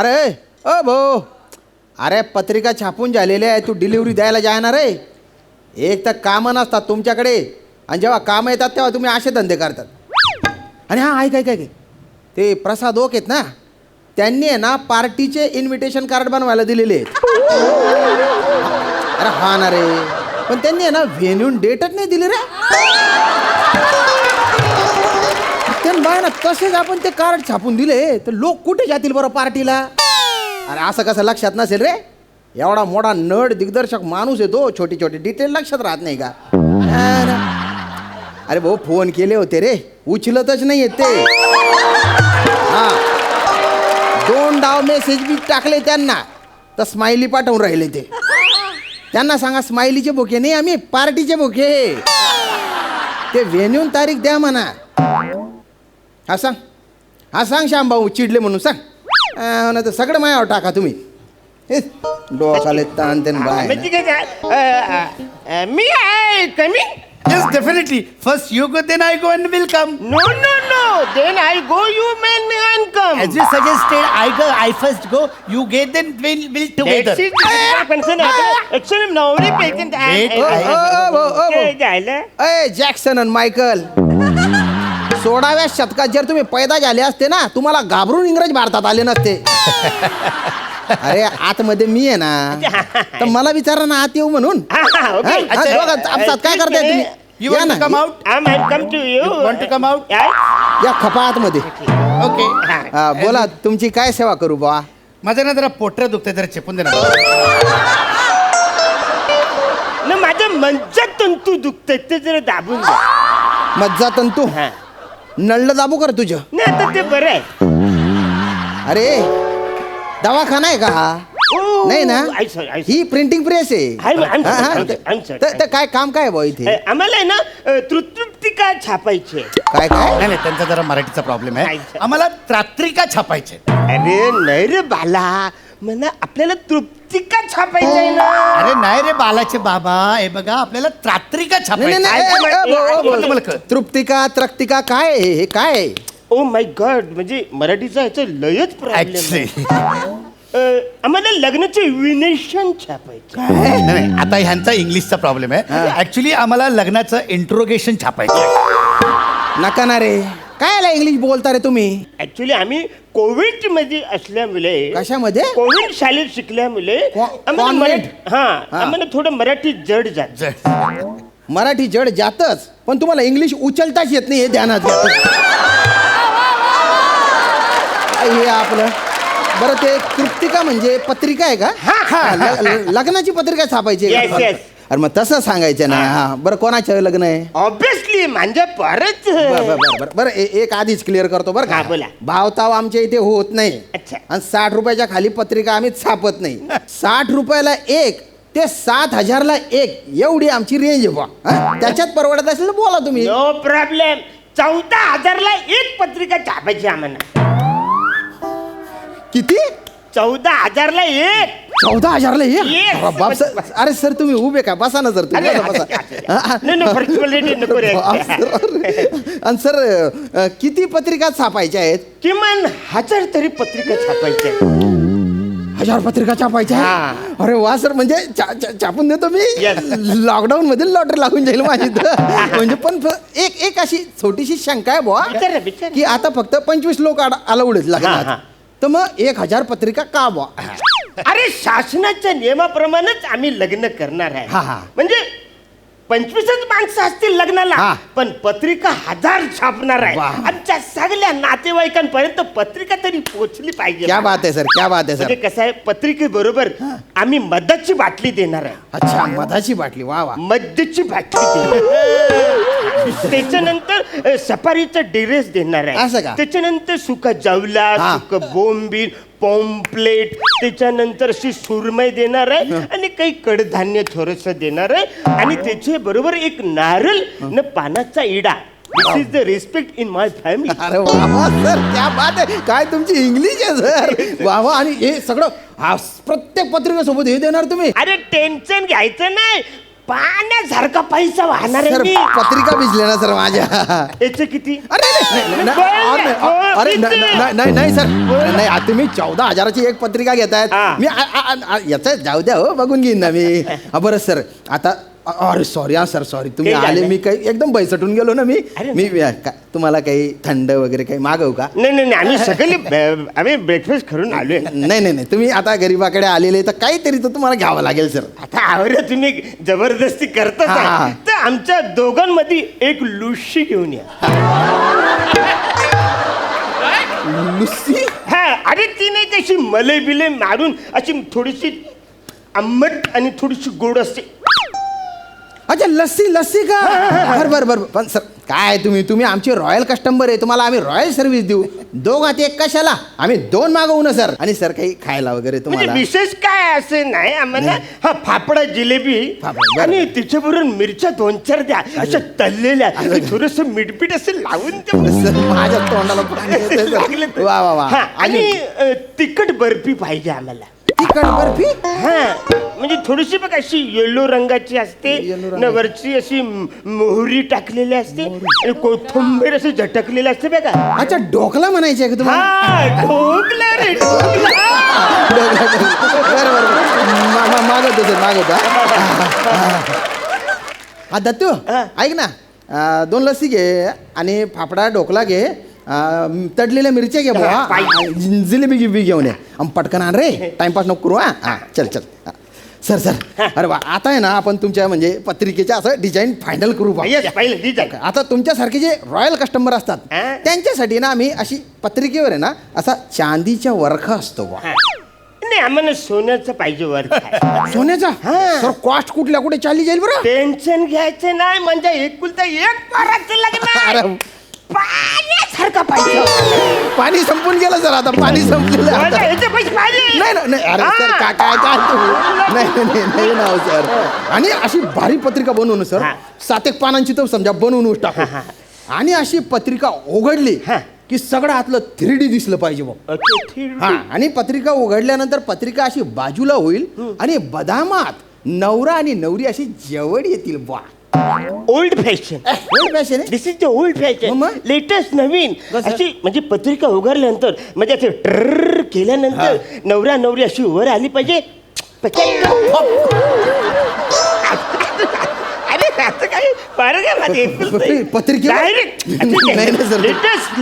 अरे ओ भाऊ, अरे पत्रिका छापून झालेली आहे, तू डिलिव्हरी द्यायला जाणार आहे. एक तर कामं नसतात तुमच्याकडे, आणि जेव्हा कामं येतात तेव्हा तुम्ही असे धंदे करतात. आणि हां ऐक ऐक ऐक, ते प्रसाद ओक आहेत ना, त्यांनी आहे ना पार्टीचे इन्व्हिटेशन कार्ड बनवायला दिलेले आहेत. अरे हा ना रे, पण त्यांनी आहे ना व्हेन्यून डेटच नाही दिली रे. बाय ना तसेच आपण ते कार्ड छापून दिले तर लोक कुठे जातील बरं पार्टीला. अरे असं कसं लक्षात नसेल रे, एवढा मोठा नट दिग्दर्शक माणूस येतो, छोटी छोटी डिटेल लक्षात राहत नाही का. अरे भाऊ फोन केले होते रे, उचलतच नाही येत ते. हां 2 डाव मेसेज बी टाकले त्यांना, तर स्माइली पाठवून राहिले ते. त्यांना सांगा स्माइलीचे बोके नाही, आम्ही पार्टीचे बोके. ते व्हेन्यून तारीख द्या म्हणा. हा सांग श्याम भाऊ चिडले म्हणून सांग. ना तर सगळं मायावर टाका तुम्ही. डोकाले ताण ते मी आहे कमी. Yes, definitely. First you go, then I go and will come. No. Then I go, you man come. As you suggested, I first go, you get, then we'll together. That's it. Concern actually नवरी patent आहे. अय Jackson आणि Michael, 16व्या शतकात जर तुम्ही पैदा झाले असते ना, तुम्हाला घाबरून इंग्रज भारतात आले नसते. अरे आतमध्ये मी आहे ना, तर मला विचारा ना आत येऊ म्हणून. Okay. काय करताय तुम्ही? You want to come out? I come to you. You want to come out? या खपा आतमध्ये. Okay. बोला तुमची काय सेवा करू बा. माझं ना जरा पोटऱ्या दुखतंय, जरा चेपून दे ना. ना माझं मज्जात तंतू दुखतंय, ते जरा दाबून दे. मज्जा तंतू नळलं दाबू कर तुझं. नाही आता ते बरं आहे. अरे दवाखाना आहे का हा? नाही ना, ही प्रिंटिंग प्रेस आहे. तर काय काम काय बॉ इथे? आम्हाला आहे ना तृप्तिका छापायची. काय नाही त्यांचा जरा मराठीचा प्रॉब्लेम आहे. आम्हाला त्रात्रिका छापायचे. अरे नाही रे बाला, म्हणा आपल्याला तृप्तिका छापायची आहे ना. अरे नाही रे बालाचे बाबा, हे बघा आपल्याला त्रात्रिका छापायची. तृप्तिका त्रक्तिका काय आहे? हे काय आहे? ओ माय गॉड, म्हणजे मराठीचा ह्याचं लयच प्रॉब्लेम. आम्हाला लग्नाचे विनेशन छापायचं. नाही आता ह्यांचा इंग्लिशचा प्रॉब्लेम आहे. ऍक्च्युली आम्हाला लग्नाचं इंट्रोगेशन छापायचं. नका ना रे, काय इंग्लिश बोलता रे तुम्ही? ऍक्च्युली आम्ही कोविड मध्ये असल्यामुळे. कशामध्ये? कोविड शाळेत शिकल्यामुळे आम्हाला थोडं मराठी जड जात. मराठी जड जातच, पण तुम्हाला इंग्लिश उचलताच येत नाही हे ध्यानात घ्या. हे आपलं बरं, ते तृप्तिका म्हणजे पत्रिका आहे का? लग्नाची पत्रिका छापायची. अरे मग तसं सांगायचं ना. हा बरं, कोणाचं लग्न आहे? ऑब्विसली म्हणजे परत. बरं एक आधीच क्लिअर करतो बरं का. बोला. भावताव आमच्या इथे होत नाही. अच्छा. आणि 60 रुपयाच्या खाली पत्रिका आम्ही छापत नाही. 60 रुपयाला एक ते 7,000ला एक एवढी आमची रेंज आहे बा. त्याच्यात परवडत असेल तर बोला तुम्ही. No problem. 14,000ला एक पत्रिका छापायची आम्हाला. किती? 14,000ला एक. 14,000ला एक? Yes. बाप सर, अरे सर तुम्ही उभे का? बसा ना सर तुम्ही. आणि सर किती पत्रिका छापायच्या आहेत? किमान 1000 तरी पत्रिका छापायच्या. 1000 पत्रिका छापायच्या? अरे वा सर, म्हणजे छापून देतो मी. लॉकडाऊन मध्ये लॉटरी लागून जाईल माझी. म्हणजे पण एक अशी छोटीशी शंका आहे बुवा, की आता फक्त 25 लोक अलाउड लागतात, तर मग 1000 पत्रिका का बुवा? अरे शासनाच्या नियमाप्रमाणेच आम्ही लग्न करणार आहे. म्हणजे 25च माणसं असतील लग्नाला, पण पत्रिका 1000 छापणार आहे. आमच्या सगळ्या नातेवाईकांपर्यंत पत्रिका तरी पोहोचली पाहिजे. क्या बात आहे सर, क्या बात आहे सर. म्हणजे कसं आहे, पत्रिकेबरोबर आम्ही मधाची बाटली देणार आहे. अच्छा, मधाची बाटली. वा वा. मद्याची बाटली देणार. त्याच्यानंतर सफारीचा ड्रेस देणार आहे. त्याच्यानंतर सुका जवला, सुक बोंबील, पॉम्पलेट, त्याच्यानंतर अशी सुरमई देणार आहे आणि काही कडधान्य थोडस देणार आहे. आणि त्याच्या बरोबर एक नारळ न पानाचा इडा. This is the respect in my family. अरे वा सर, क्या बात आहे. काय तुमची इंग्लिश आहे सर. वा वा. आणि हे सगळं प्रत्येक पत्रिकेसोबत हे देणार तुम्ही? अरे टेन्शन घ्यायचं नाही, पाण्यासारखा पैसा वाहणार आहे. पत्रिका भिजले ना सर माझ्या. याचे किती? अरे अरे नाही सर नाही आता तुम्ही 14,000ची एक पत्रिका घेतायत मी याच जाऊ द्या हो बघून घेईन ना मी बरं सर आता अरे सॉरी हा सर सॉरी तुम्ही आले मी काही एकदम बैसटून गेलो ना मी तुम्हाला काही थंड वगैरे काही मागवू का नाही आम्ही सकाळी आम्ही ब्रेकफास्ट करून आलोय नाही तुम्ही आता गरीबाकडे आलेले तर काहीतरी तर तुम्हाला घ्यावं लागेल सर आता आवडे तुम्ही जबरदस्ती करता तर आमच्या दोघांमध्ये एक लुशी घेऊन या लुसी हा अरे ती नाही कशी मले बिले मारून अशी थोडीशी आंबट आणि थोडीशी गोड असते अच्छा लस्सी का बरं पण सर काय तुम्ही आमचे रॉयल कस्टमर आहे तुम्हाला आम्ही रॉयल सर्व्हिस देऊ दोघात एक कशाला आम्ही 2 मागवू ना सर आणि सर काही खायला वगैरे तुम्हाला विशेष काय असं नाही आम्हाला हा फाफडा जिलेबी आणि तिच्याबरोबर मिरच्या 2-4 द्या अशा तळलेल्या थोडस मीठपीठ असं लावून माझ्या तोंडाला वा आणि तिखट बर्फी पाहिजे आम्हाला तिखट बर्फी हा म्हणजे थोडीशी बघ अशी येलो रंगाची असते न वरची अशी मोहरी टाकलेली असते कोथिंबीर अशी झटकलेली असते बघा अच्छा ढोकला म्हणायचे का तुम्हाला ढोकला रे मागवतो सर मागवतो हा दत्तू ऐक ना 2 लस्सी घे आणि फाफडा ढोकला घे तडलेल्या मिरच्या घे बुवा जिलेबी गिबी घेऊन ये पटकन आण रे टाइमपास नको करू हा चल सर अरे वा आता आहे ना आपण तुमच्या म्हणजे पत्रिकेच्या असं डिझाईन फायनल करू आता तुमच्यासारखे जे रॉयल कस्टमर असतात त्यांच्यासाठी ना आम्ही अशी पत्रिकेवर आहे ना असा चांदीच्या वरखा असतो बा नाही आम्हाला सोन्याचं पाहिजे वर सोन्याचा सर कॉस्ट कुठल्या कुठे चालली जाईल बरं टेन्शन घ्यायचं नाही म्हणजे एकुलता एक पोराचं लग्न पाण्यासारखं पाहिजे पाणी संपून गेलं सर आता पाणी संपलेलं नाही अरे सर काय नाही ना सर आणि अशी भारी पत्रिका बनवून सर 7 पानांची तर समजा बनवून टाकू आणि अशी पत्रिका उघडली की सगळं आतलं 3D दिसलं पाहिजे बघ आणि पत्रिका उघडल्यानंतर पत्रिका अशी बाजूला होईल आणि बदामात नवरा आणि नवरी अशी जवळ येतील बा old fashion this is the old fashion latest नवीन अशी म्हणजे पत्रिका उघडल्यानंतर म्हणजे असे ट्रर केल्यानंतर नवरा नवरी अशी वर आली पाहिजे पत्रिका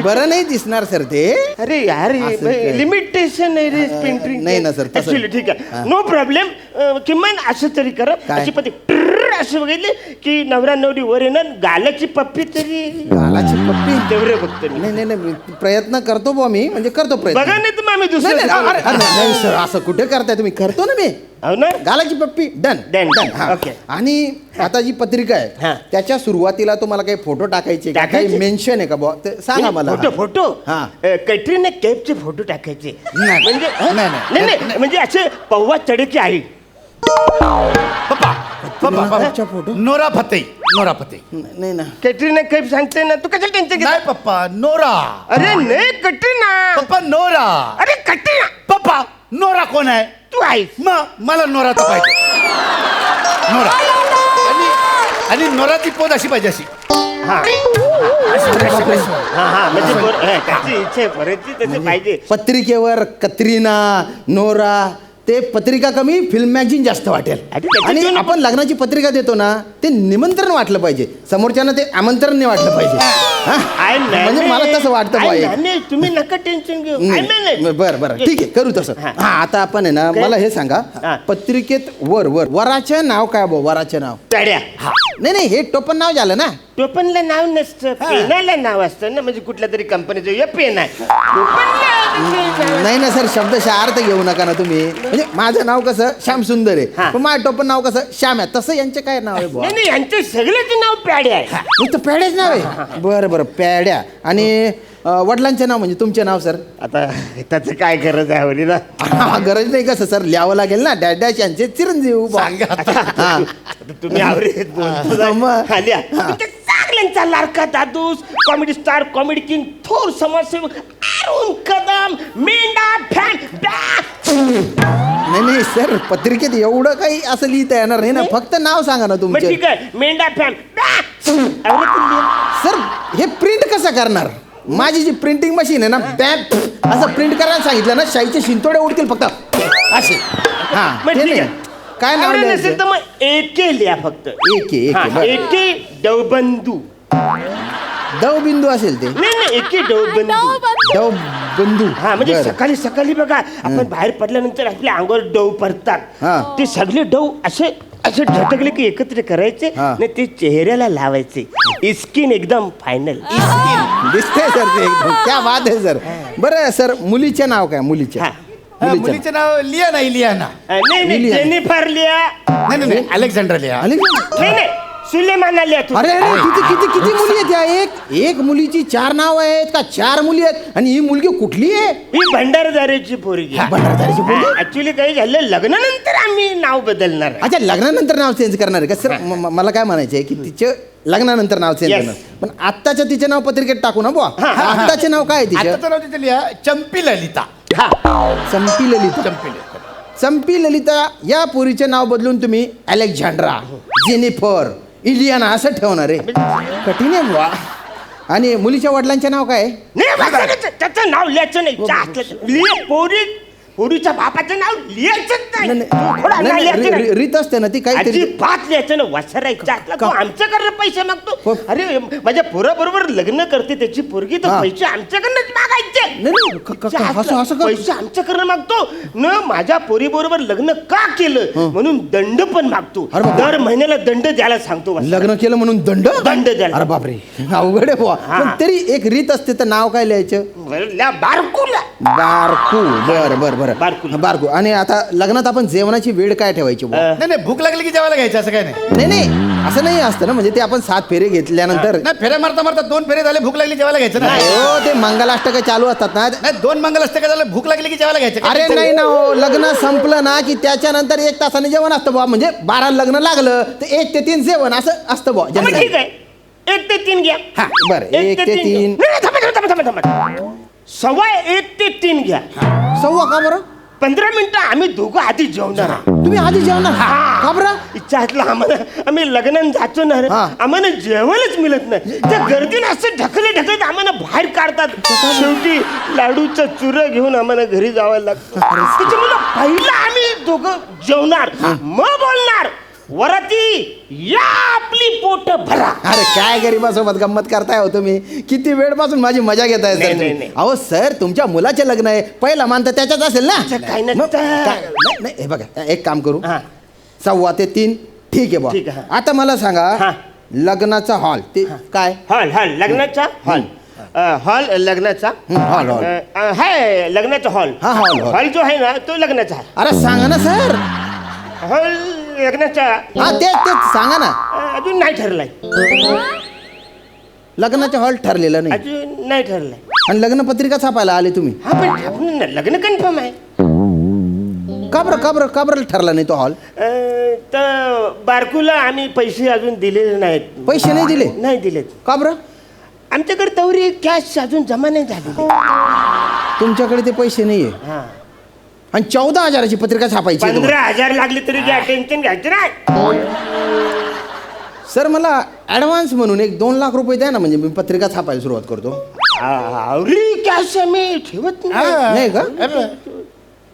बरं नाही दिसणार सर ते अरे यार लिमिटेशन नाही ना सर ठीक आहे नो प्रॉब्लेम किमान असं तरी करा अशी पत्रिका असं बघितले की नवरा नवरी वर येणार गालाची पप्पी तरी गालाची पप्पी तेवढे बघतो नाही प्रयत्न करतो बुवा मी म्हणजे करतो प्रयत्न बघा नाही तर आम्ही दुसरं सर असं कुठे करताय तुम्ही करतो ना मी हो ना गालाची पप्पी डन ओके आणि आता जी पत्रिका आहे त्याच्या सुरुवातीला तुम्हाला काही फोटो टाकायचे काही मेन्शन आहे का बुवा ते सांगा मला फोटो कॅटरीना कैफचे फोटो टाकायचे म्हणजे म्हणजे असे पौवा चढे आई फोटो नोरा फतेही नाही ना कॅटरीना कैफ सांगते ना तू कसं टेन्शन नाही पप्पा नोरा अरे नाही कटरीना पप्पा नोरा अरे कटरीना पप्पा नोरा कोण आहे तू आहेस मला नोरा तर पाहिजे नोरा आणि नोराची पोत अशी पाहिजे अशी पाहिजे पत्रिकेवर कतरीना नोरा ते पत्रिका कमी फिल्म मॅगझिन जास्त वाटेल आणि आपण लग्नाची पत्रिका देतो ना ते निमंत्रण वाटलं पाहिजे समोरच्यानं ते आमंत्रण नाही वाटलं पाहिजे म्हणजे मला तसं वाटतं तुम्ही नका टेन्शन घेऊ बरं ठीक आहे करू तसं आता आपण आहे ना मला हे सांगा पत्रिकेत वराचं नाव काय वराचं नाव नाही हे टोपण नाव झालं ना टोपणला नाव नसतं पेनाला नाव असतं ना म्हणजे कुठल्या तरी कंपनीचं पेन आहे नाही ना सर शब्दशः अर्थ घेऊ नका ना तुम्ही म्हणजे माझं नाव कसं श्याम सुंदर आहे पण माझं टोपण नाव कसं श्याम आहे तसं यांचे काय नाव आहे नाही यांचे सगळ्याचे नाव प्याड्या आहे नुसतं प्याड्याच नाव आहे बरं प्याड्या आणि वडिलांचे नाव म्हणजे तुमचे नाव सर आता त्याचं काय गरज आहे हवली ना गरज नाही कसं सर लिहावं लागेल ना डॅश यांचे चिरंजीव तुम्ही चांगल्यांचा लाडका दादूस कॉमेडी स्टार कॉमेडी किंग थोर समाजसेवक अरुण कदम मेंढा फॅन नाही सर पत्रिकेत एवढं काही असं लिहिता येणार नाही ना फक्त नाव सांगा ना तुमचं ठीक आहे मेंढा फॅन सर हे प्रिंट कसं करणार माझी जी प्रिंटिंग मशीन आहे ना बॅग असं प्रिंट करायला सांगितलं ना शाईचे शिंतोडे उडतील फक्त असे. हा मग ते ठीक नाही. आहे. काय नाव आवडत नसेल लिहायचं? तर मग एके लिहा फक्त. एके हा, बरं. एके डवबंधू. दवबिंदू असेल ते. नाही नाही एके डवबंधू. दवबंधू. हा म्हणजे बरं. सकाळी सकाळी बघा आपण बाहेर पडल्यानंतर आपल्या अंगावर डव पडतात. हा. ते सगळे डव असे असे झटकले की एकत्र करायचे हा. नाही ते चेहऱ्याला लावायचे. स्किन एकदम फायनल. दिसतंय सर ते एकदम क्या बात आहे सर. बरं सर मुलीचे नाव काय मुलीचे? हा. मुलीचं नाव लिया नाही लियाना. नाही नाही लिहा. जेनिफर लिया. नाही नाही अलेक्झांड्रा लिया. आले का? नाही नाही सुलेमाना लिया तू. अरे अरे किती किती किती मुली आहेत या? एक मुलीची 4 नाव आहेत का 4 मुली आहेत? आणि ही मुलगी कुठली आहे? ही भंडारदारीची पोरगी. भंडारदारीची पोरगी? ऍक्च्युली काही झालं लग्नानंतर आम्ही नाव बदलणार आहे. अच्छा लग्नानंतर नाव चेंज करणार आहे का सर? मला काय म्हणायचं आहे की तिचे लग्नानंतर नाव चेंज Yes. करणार पण आत्ताच्या तिचे नाव पत्रिकेत टाकू ना बुवा. आत्ताचे नाव काय आहे तिचे? आताचं नाव तिथे लिहा चंपी ललिता. संपी ललिता. चंपी ललिता. संपी ललिता या पोरीचे नाव बदलून तुम्ही अलेक्झांड्रा, जेनिफर, इलियाना असं ठेवणार आहे. कठीण आहे बुवा. आणि मुलीच्या वडिलांचे नाव काय आहे? नाही बघा, त्याचं नाव लिहायचं नाही. लिह पोरीच्या बापाचं नाव लिहायचंच नाही. तू थोडा नाव लिहायचं नाही. रीत असते ना ती काहीतरी. अजिबात लिहायचं ना वसरायच्या आतला तू आमच्याकडनं पैसे मागतो. अरे माझ्या पोराबरोबर लग्न करते त्याची पोरगी तर हा. पैसे आमच्याकडनंच मागायचे. नाही, असं का? पैसे आमच्याकडनं मागतो न माझ्या पोरी बरोबर लग्न का केलं म्हणून दंड पण मागतो. अरे बापरे. दर महिन्याला दंड द्यायला सांगतो. लग्न केलं म्हणून दंड द्यायला. अरे बापरे अवघड आहे बुवा. हा. पण तरी एक रीत असते तर नाव काय लिहायचं? बारकूला. बारकू. बर बारकू. बारकू. आणि आता लग्नात आपण जेवणाची वेळ काय ठेवायची बुवा? नाही नाही भूक लागली की जेवायला घ्यायचं असं काय नाही. नाही असं नाही असतं ना म्हणजे ते आपण 7 फेरे घेतल्यानंतर. नाही फेऱ्या मारता मारता 2 फेरे झाले भूक लागली जेवायला घ्यायचं ना. हो ते मंगलाष्टक चालू असतात ना. नाही 2 मंगलाष्टक झालं भूक लागली की जेवायला घ्यायचं. अरे नाही ना हो, लग्न संपलं ना की त्याच्यानंतर 1 तासाने जेवण असतं बुवा. म्हणजे 12 लग्न लागलं तर 1 ते 3 जेवण असं असतं बुवा. मग ठीक आहे 1 ते 3 घ्या. हा बरं 1 ते 3. थांबा. सव्वा 1 ते 3 घ्या. सव्वा का बरं? 15 मिनिटं आम्ही दोघं आधी जेवणार. तुम्ही आधी जेवणार का बरं? इच्छा असला आम्हाला आम्ही लग्नात जातो ना रे, हा. आम्हाला जेवणच मिळत नाही. त्या गर्दीने असं ढकलत आम्हाला बाहेर काढतात. शेवटी लाडूचं चुरं घेऊन आम्हाला घरी जावं लागतं. त्याच्यामुळे पहिला आम्ही दोघं जेवणार मग बोलणार वराती या आपली पोट भरा. अरे काय गरीबासोबत गंमत करताय हो तुम्ही? किती वेळपासून माझी मजा घेताय नाही, सर नाही, तुम्ही. नाही. अहो सर तुमच्या मुलाचे लग्न आहे पहिला मान तर त्याच्यात असेल ना. काही मग नसतं. नाही हे बघा एक काम करू हा. 1.15 ते 3 ठीक आहे ठीक बुवा. आहे, आता मला सांगा हा. लग्नाचा हॉल ते काय? हॉल लग्नाचा हॉल. हॉल लग्नाचा हॉल हाय लग्नाचा हॉल. हा, हॉल. हॉल जो आहे ना तो लग्नाचा आहे. अरे सांगा ना सर. हॉल लग्नाचा हा तेच सांगा ना. अजून नाही ठरलाय. लग्नाचा हॉल ठरलेला नाही अजून नाही ठरलाय. आणि लग्न पत्रिका छापायला आले तुम्ही. हा पण आपण लग्न कन्फर्म आहे. का बरं ठरला नाही तो हॉल? तर बारकूला आम्ही पैसे अजून दिलेले नाहीत. पैसे नाही दिले? नाही दिलेत. का बरं? आमच्याकडे तेवढी कॅश अजून जमा नाही झाली. तुमच्याकडे ते पैसे नाहीये हा आणि 14,000ची पत्रिका छापायची आहे तुम्हाला. 15,000 लागले तरी घ्या टेन्शन घ्यायचं नाही. सर मला ऍडव्हान्स म्हणून 2 लाख रुपये द्या ना म्हणजे मी पत्रिका छापायला सुरुवात करतो. आवडी कॅश आम्ही ठेवत नाही. नाही का?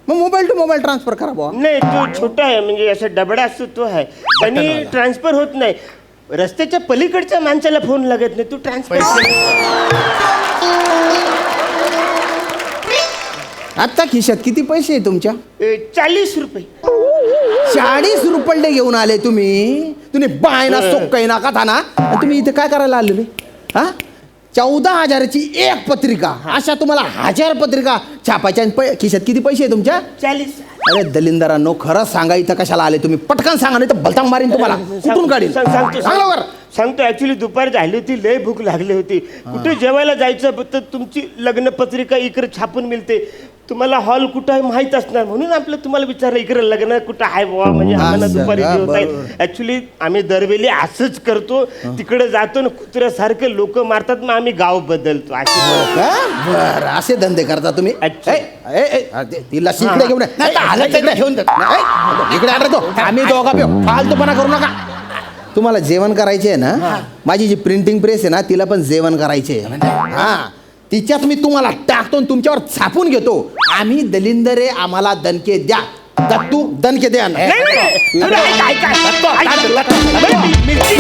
मग मोबाईल टू मोबाईल ट्रान्सफर करा बुवा. नाही तो छोटा आहे म्हणजे असं डबडा असतो तो आहे आणि ट्रान्सफर होत नाही. रस्त्याच्या पलीकडच्या माणसाला फोन लागत नाही. तू ट्रान्सफर आता खिशात किती पैसे आहे तुमच्या? 40 रुपये. 40 रुपये घेऊन आले तुम्ही. तुम्ही बायना सोक्काई ना का ना तुम्ही इथे काय करायला आले? हा 14,000ची एक पत्रिका अशा तुम्हाला 1000 पत्रिका छापायच्या आणि खिशात किती पैसे आहे तुमच्या? 40. अरे दलिंदरांनो खरं सांगा इथं कशाला आले तुम्ही? पटकन सांगा नाही तर भलतांग मारीन तुम्हाला. कुठून काढीन? सांगतो ऍक्च्युली दुपार झाली होती लय भूक लागली होती. कुठे जेवायला जायचं तर तुमची लग्न पत्रिका इकडे छापून मिळते. तुम्हाला हॉल कुठं आहे माहित असणार म्हणून आपलं तुम्हाला विचारलं इकडे लग्न कुठं आहे बाबा म्हणजे आम्हाला दुपारी जेवता. ऍक्च्युली आम्ही दरवेळी असंच करतो. तिकडे जातो ना कुत्र्यासारखे लोक मारतात मग आम्ही गाव बदलतो. बरं असे धंदे करता तुम्ही? तिला शिकडे घेऊन इकडे आणतो आम्ही दोघा फालतूपणा करू नका. तुम्हाला जेवण करायचे आहे ना? माझी जी प्रिंटिंग प्रेस आहे ना तिला पण जेवण करायचे. हा तिच्यात मी तुम्हाला टाकतो आणि तुमच्यावर छापून घेतो. आम्ही दलिंदरे, आम्हाला दणके द्या. दत्तू दणके द्या ना. नाही, नाही, तुला ऐक, ऐक, ऐक. ऐक, मिरची